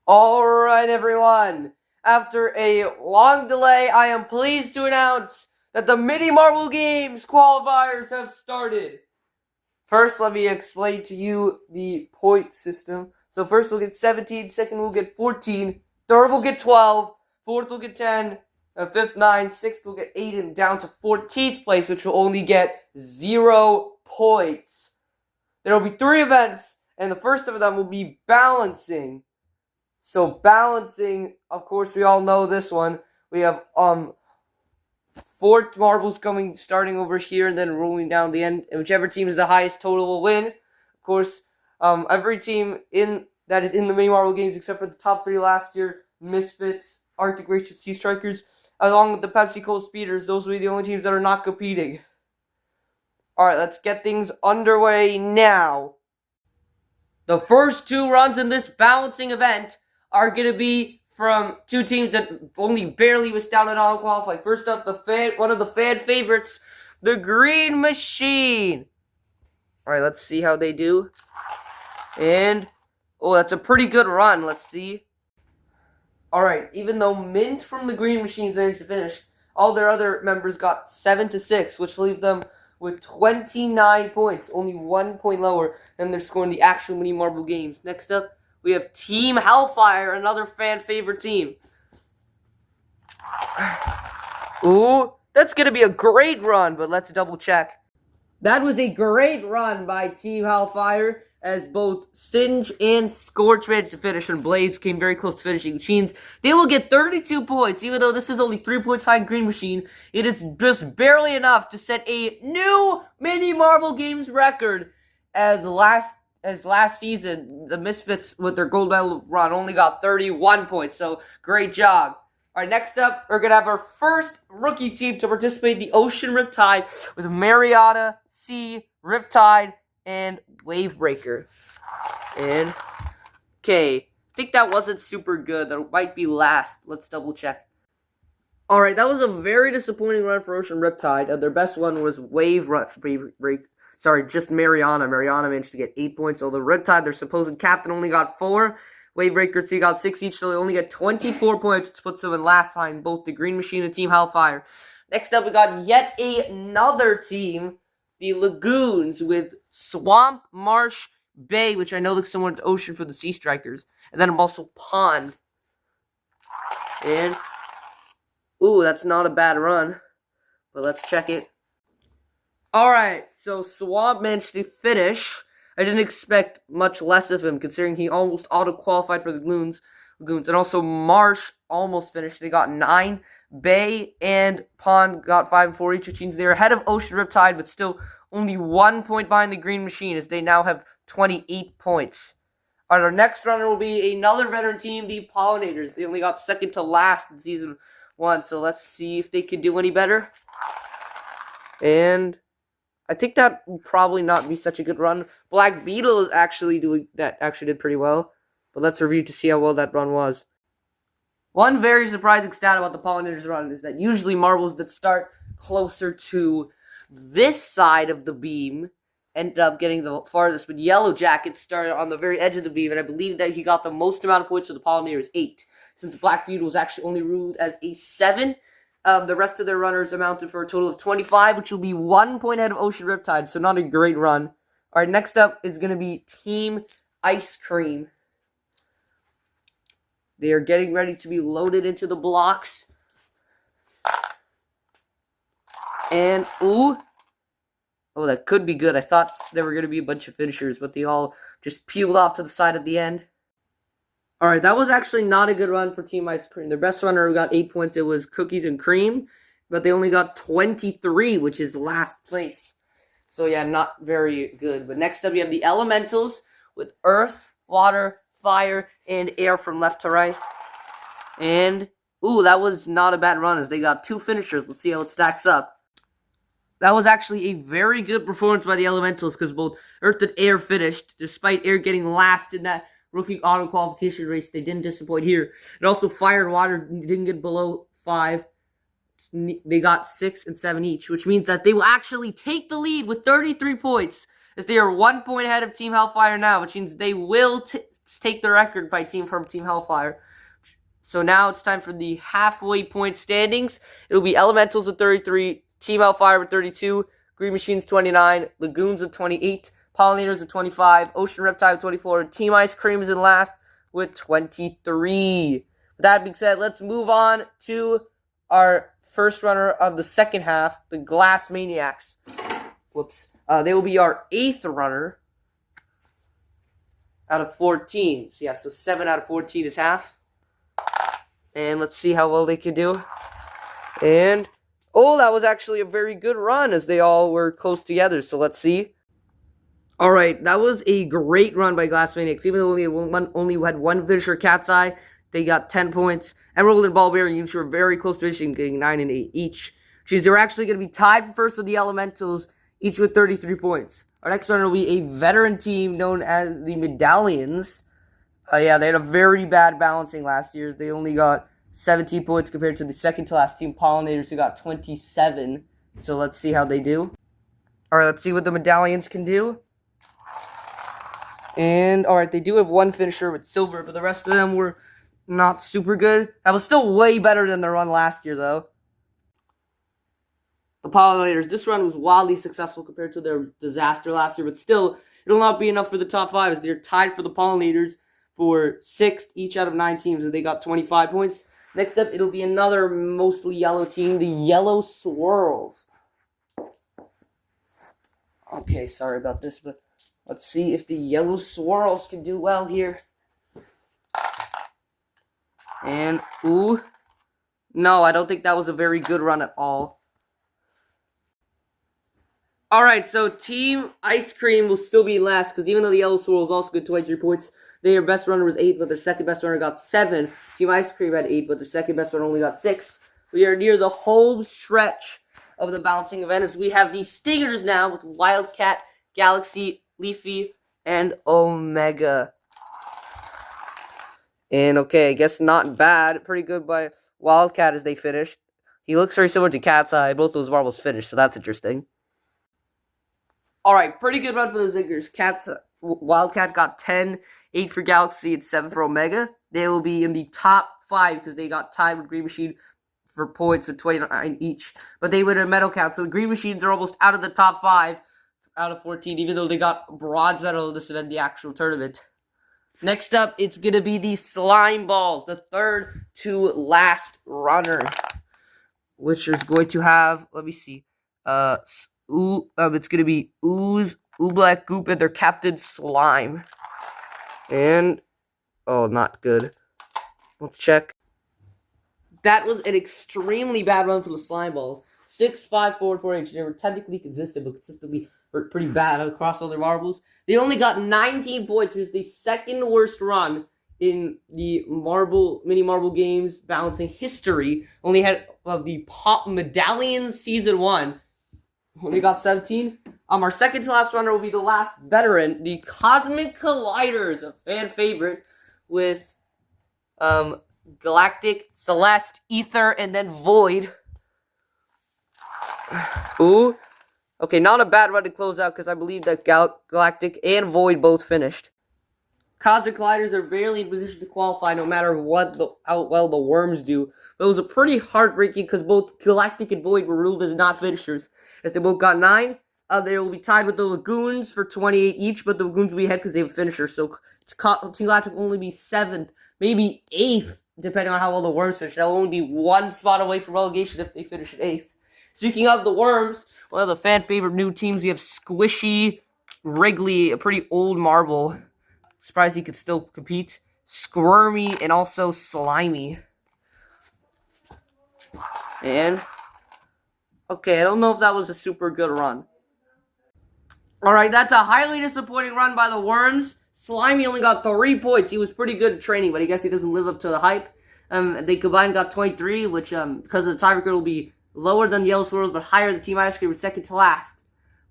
Alright, everyone. After a long delay, I am pleased to announce that the Mini Marble Games qualifiers have started. First, let me explain to you the point system. So first we'll get 17, second we'll get 14, third we'll get 12, fourth we'll get 10, fifth 9, sixth we'll get 8, and down to 14th place, which will only get 0 points. There will be 3 events, and the first of them will be balancing. So balancing, of course, we all know this one. We have 4 marbles starting over here and then rolling down the end. And whichever team is the highest total will win. Of course, every team that is in the mini marble games, except for the top 3 last year, Misfits, Arctic Rangers, Sea Strikers, along with the Pepsi Cola Speeders, those will be the only teams that are not competing. Alright, let's get things underway now. The first 2 runs in this balancing event are going to be from 2 teams that only barely was down at all qualified. First up, one of the fan favorites, the Green Machine. Alright, let's see how they do. And, oh, that's a pretty good run. Let's see. Alright, even though Mint from the Green Machines managed to finish, all their other members got 7 to 6, which leave them with 29 points, only 1 point lower than their score in the actual mini marble games. Next up, we have Team Hellfire, another fan favorite team. Ooh, that's going to be a great run, but let's double check. That was a great run by Team Hellfire, as both Singe and Scorch managed to finish, and Blaze came very close to finishing, which means they will get 32 points. Even though this is only 3 points behind Green Machine, it is just barely enough to set a new mini marble games record, as last season, the Misfits, with their gold medal run, only got 31 points, so great job. Alright, next up, we're going to have our first rookie team to participate in the Ocean Riptide with Mariana, Sea, Riptide, and Wavebreaker. And, okay, I think that wasn't super good. That might be last. Let's double check. Alright, that was a very disappointing run for Ocean Riptide. Their best one was just Mariana. Mariana managed to get 8 points. So the Riptide, their supposed captain, only got 4. Wavebreaker, Sea got 6 each, so they only get 24 points, which puts them in last behind both the Green Machine and Team Hellfire. Next up, we got yet another team, the Lagoons, with Swamp, Marsh, Bay, which I know looks similar to Ocean for the Sea Strikers. And then also Pond. And, ooh, that's not a bad run. But let's check it. Alright, so Swamp managed to finish. I didn't expect much less of him, considering he almost auto-qualified for the Lagoons. And also Marsh almost finished. They got 9. Bay and Pond got 5 and 4 each, which means they're ahead of Ocean Riptide, but still only 1 point behind the Green Machine, as they now have 28 points. Alright, our next runner will be another veteran team, the Pollinators. They only got second to last in Season 1, so let's see if they can do any better. And I think that will probably not be such a good run. Black Beetle is actually did pretty well. But let's review to see how well that run was. One very surprising stat about the Pollinators run is that usually marbles that start closer to this side of the beam ended up getting the farthest. But Yellow Jacket started on the very edge of the beam, and I believe that he got the most amount of points for the Pollinators, 8. Since Black Beetle was actually only ruled as a 7. The rest of their runners amounted for a total of 25, which will be 1 point ahead of Ocean Riptide, so not a great run. Alright, next up is going to be Team Ice Cream. They are getting ready to be loaded into the blocks. And, ooh. Oh, that could be good. I thought there were going to be a bunch of finishers, but they all just peeled off to the side at the end. Alright, that was actually not a good run for Team Ice Cream. Their best runner who got 8 points, it was Cookies and Cream, but they only got 23, which is last place. So yeah, not very good. But next up, you have the Elementals with Earth, Water, Fire, and Air from left to right. And, ooh, that was not a bad run, as they got 2 finishers. Let's see how it stacks up. That was actually a very good performance by the Elementals, because both Earth and Air finished, despite Air getting last in that rookie auto qualification race. They didn't disappoint here. And also Fire and Water didn't get below 5. They got 6 and 7 each, which means that they will actually take the lead with 33 points, as they are 1 point ahead of Team Hellfire now, which means they will take the record by team from Team Hellfire. So now it's time for the halfway point standings. It'll be Elementals with 33, Team Hellfire with 32, Green Machines 29, Lagoons with 28, Pollinators with 25, Ocean Reptile with 24, Team Ice Cream is in last with 23. With that being said, let's move on to our first runner of the second half, the Glass Maniacs. They will be our 8th runner out of 14. So, so 7 out of 14 is half. And let's see how well they can do. And, that was actually a very good run as they all were close together. So, let's see. Alright, that was a great run by Glass Maniacs. Even though only had one finisher, Cat's Eye, they got 10 points. Emerald and Ballberry Games were very close to finishing, getting 9 and 8 each. Which they were actually going to be tied for first with the Elementals, each with 33 points. Our next runner will be a veteran team known as the Medallions. They had a very bad balancing last year. They only got 17 points compared to the second to last team, Pollinators, who got 27. So let's see how they do. Alright, let's see what the Medallions can do. And, alright, they do have one finisher with silver, but the rest of them were not super good. That was still way better than their run last year, though. The Pollinators, this run was wildly successful compared to their disaster last year, but still, it'll not be enough for the top 5 as they're tied for the Pollinators for 6th each out of 9 teams, and they got 25 points. Next up, it'll be another mostly yellow team, the Yellow Swirls. Okay, sorry about this, but let's see if the Yellow Swirls can do well here. And, no, I don't think that was a very good run at all. Alright, so Team Ice Cream will still be last, because even though the Yellow Swirls also got 23 points, their best runner was 8, but their second best runner got 7. Team Ice Cream had 8, but their second best runner only got 6. We are near the home stretch of the balancing event, as we have these Stingers now with Wildcat, Galaxy, Leafy, and Omega. And okay, I guess not bad. Pretty good by Wildcat as they finished. He looks very similar to Cat's Eye. Both those marbles finished, so that's interesting. Alright, pretty good run for the Zingers. Wildcat got 10, 8 for Galaxy, and 7 for Omega. They will be in the top 5 because they got tied with Green Machine for points with 29 each. But they win a medal count, so the Green Machines are almost out of the top 5 out of 14, even though they got bronze medal in this event, the actual tournament. Next up, it's going to be the Slime Balls, the third to last runner, which is going to have, let me see, it's going to be Ooze, Oobleck, Goop, and their captain, Slime. And, not good. Let's check. That was an extremely bad run for the Slime Balls. 6, 5, 4, 4H. They were technically consistent, but consistently were pretty bad across all their marbles. They only got 19 points, which is the second worst run in the mini marble games balancing history. Only had of the Pop Medallions Season 1. Only got 17. Our second to last runner will be the last veteran, the Cosmic Colliders, a fan favorite, with Galactic, Celeste, Ether, and then Void. Okay, not a bad run to close out because I believe that Galactic and Void both finished. Cosmic Colliders are barely in position to qualify no matter how well the Worms do. But it was a pretty heartbreaking because both Galactic and Void were ruled as not finishers. As they both got 9, they will be tied with the Lagoons for 28 each, but the Lagoons will be ahead because they have a finisher. So Team Galactic will only be 7th, maybe 8th, depending on how well the Worms finish. They'll only be 1 spot away from relegation if they finish at 8th. Speaking of the Worms, one of the fan favorite new teams, we have Squishy, Wrigley, a pretty old marble. Surprised he could still compete. Squirmy, and also Slimy. And, okay, I don't know if that was a super good run. Alright, that's a highly disappointing run by the Worms. Slimy only got 3 points. He was pretty good at training, but I guess he doesn't live up to the hype. They combined got 23, which, because of the tiebreaker, will be lower than the Yellow Swirls, but higher than Team Ice Cream, with second to last.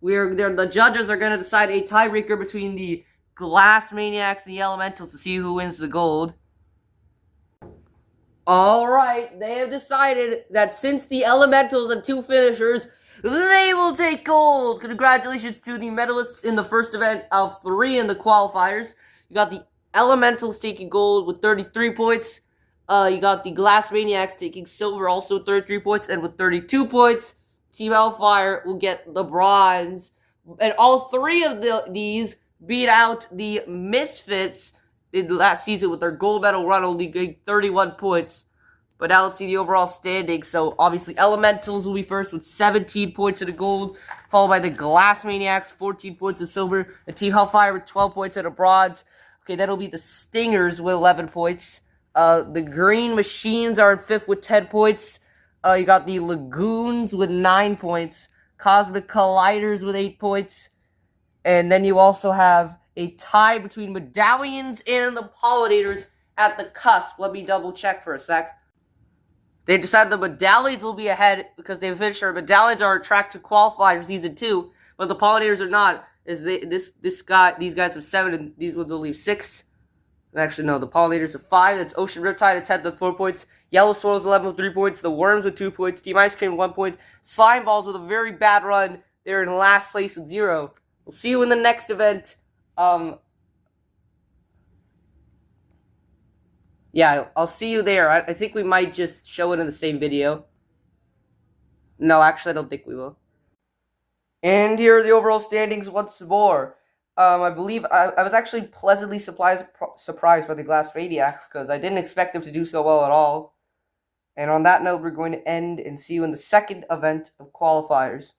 The judges are going to decide a tiebreaker between the Glass Maniacs and the Elementals to see who wins the gold. Alright, they have decided that since the Elementals have 2 finishers, they will take gold. Congratulations to the medalists in the first event of 3 in the qualifiers. You got the Elementals taking gold with 33 points. You got the Glass Maniacs taking silver, also 33 points, and with 32 points, Team Hellfire will get the bronze. And all three of these beat out the Misfits in last season with their gold medal run, only getting 31 points. But now let's see the overall standings. So obviously Elementals will be first with 17 points in the gold, followed by the Glass Maniacs, 14 points in silver, and Team Hellfire with 12 points in a bronze. Okay, that'll be the Stingers with 11 points. The Green Machines are in fifth with 10 points. You got the Lagoons with 9 points. Cosmic Colliders with 8 points. And then you also have a tie between Medallions and the Pollinators at the cusp. Let me double check for a sec. They decided the Medallions will be ahead because they finished their Medallions are on track to qualify for Season 2, but the Pollinators are not. These guys have 7 and these ones will leave 6. Actually, no, the Pollinators have 5. That's Ocean Riptide at 10th with 4 points. Yellow Swirls 11 with 3 points. The Worms with 2 points. Team Ice Cream 1 point. Slime Balls with a very bad run. They're in last place with 0. We'll see you in the next event. Yeah, I'll see you there. I think we might just show it in the same video. No, actually, I don't think we will. And here are the overall standings once more. I believe I was actually pleasantly surprised by the Glass Maniacs because I didn't expect them to do so well at all. And on that note, we're going to end and see you in the second event of qualifiers.